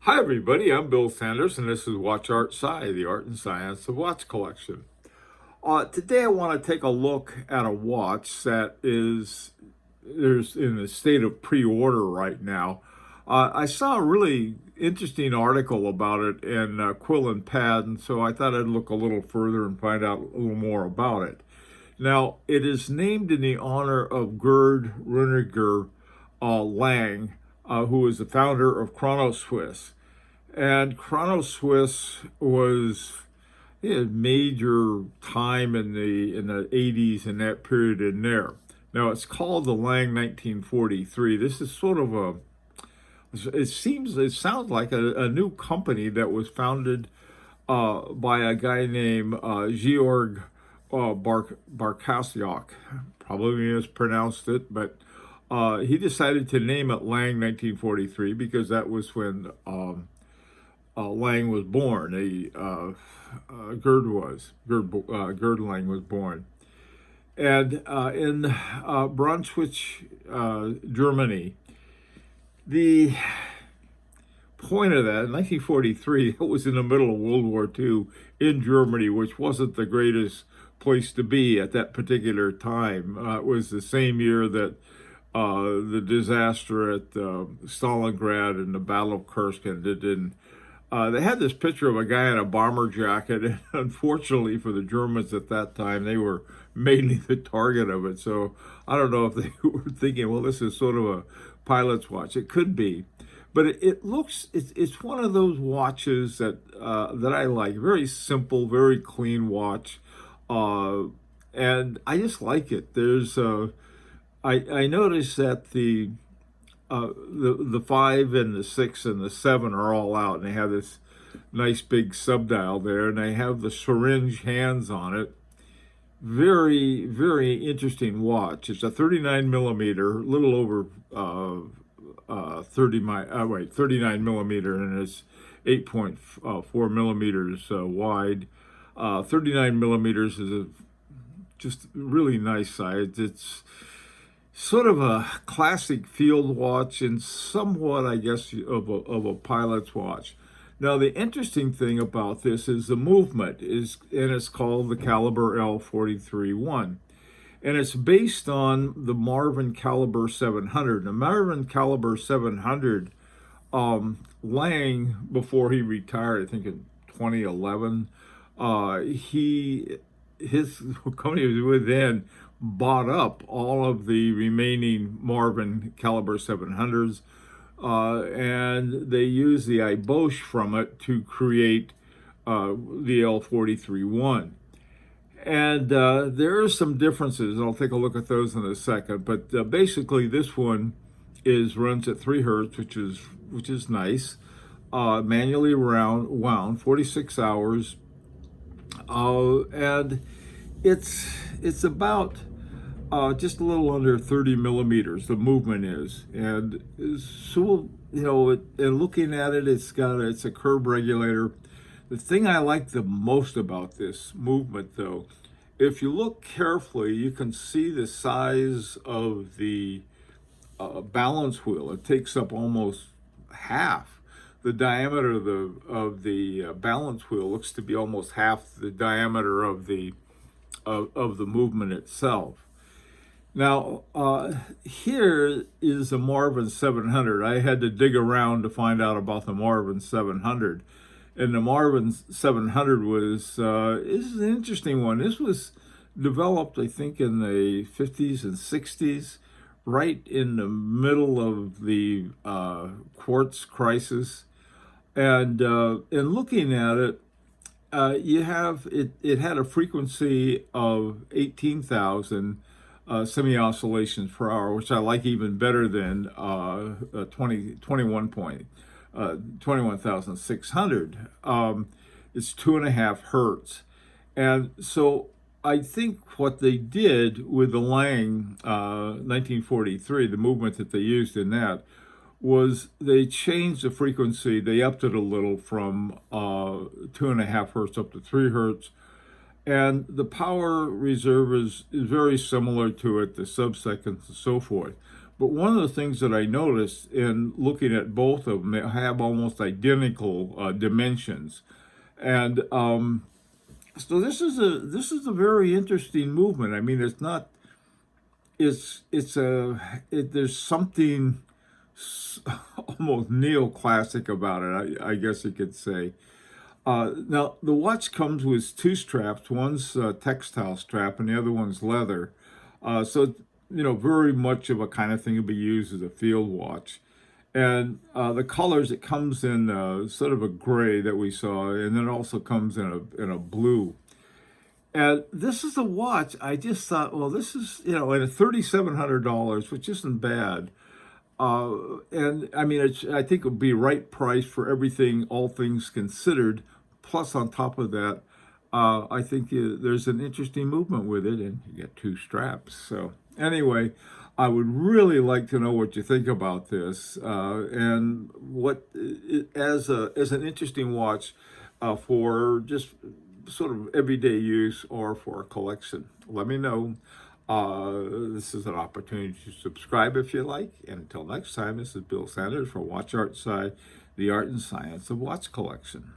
Hi, everybody. I'm Bill Sanders, and this is Watch Art Sci, the art and science of watch collection. Today, I want to take a look at a watch that there's in a state of pre-order right now. I saw a really interesting article about it in Quill and Pad, and so I thought I'd look a little further and find out a little more about it. Now, it is named in the honor of Gerd Runiger Lang, who is the founder of Chrono Swiss. And Chrono Swiss was a major time in the 80s and that period in there. Now it's called the Lang 1943. This is sort of it sounds like a new company that was founded by a guy named Georg Barkasiak. Probably mispronounced it, but he decided to name it Lang 1943 because that was when Lang was born. Gerd Lang was born, and in Brunswick, Germany. The point of that, in 1943, it was in the middle of World War II in Germany, which wasn't the greatest place to be at that particular time. It was the same year that the disaster at Stalingrad and the Battle of Kursk ended. And they had this picture of a guy in a bomber jacket, and unfortunately for the Germans at that time, they were mainly the target of it. So I don't know if they were thinking, well, this is sort of a pilot's watch. It could be, but it's one of those watches that I like. Very simple, very clean watch, and I just like it. I noticed that the 5 and the 6 and the 7 are all out, and they have this nice big subdial there, and they have the syringe hands on it. Very, very interesting watch. It's a 39 millimeter, a little over 39 millimeter, and it's 8.4 millimeters wide. 39 millimeters is just really nice size. It's sort of a classic field watch and somewhat, I guess, of a pilot's watch. Now, the interesting thing about this is the movement and it's called the Caliber L43-1. And it's based on the Marvin Caliber 700. The Marvin Caliber 700, Lang, before he retired, I think in 2011, his company he was with then bought up all of the remaining Marvin Caliber 700s, and they used the iBosch from it to create the L43-1. And there are some differences, and I'll take a look at those in a second. But basically, this one runs at 3 hertz, which is nice. Manually wound, 46 hours, and it's about just a little under 30 millimeters. The movement is, and so and looking at it, it's a curve regulator. The thing I like the most about this movement, though, if you look carefully, you can see the size of the balance wheel. It takes up almost half the diameter of the balance wheel. Looks to be almost half the diameter of the movement itself. Now, here is a Marvin 700. I had to dig around to find out about the Marvin 700. And the Marvin 700 is an interesting one. This was developed, I think, in the 50s and 60s, right in the middle of the quartz crisis. And in looking at it, it had a frequency of 18,000 semi-oscillations per hour, which I like even better than 21,600. It's 2.5 hertz. And so I think what they did with the Lang 1943, the movement that they used in that, was they changed the frequency. They upped it a little from 2.5 hertz up to 3 hertz. And the power reserve is very similar to it, the subseconds and so forth. But one of the things that I noticed in looking at both of them, they have almost identical dimensions, and so this is a very interesting movement. I mean, it's not there's something almost neoclassic about it. I guess you could say. Now the watch comes with two straps. One's a textile strap, and the other one's leather. So very much of a kind of thing to be used as a field watch. And the colors, it comes in sort of a gray that we saw, and then it also comes in a blue. And this is a watch. I just thought, well, this is at $3,700, which isn't bad. And I mean, I think it would be right price for everything, all things considered. Plus, on top of that, I think there's an interesting movement with it, and you get two straps. So anyway, I would really like to know what you think about this, and what as an interesting watch for just sort of everyday use or for a collection. Let me know. This is an opportunity to subscribe if you like. And until next time, this is Bill Sanders for Watch Art Side, the art and science of watch collection.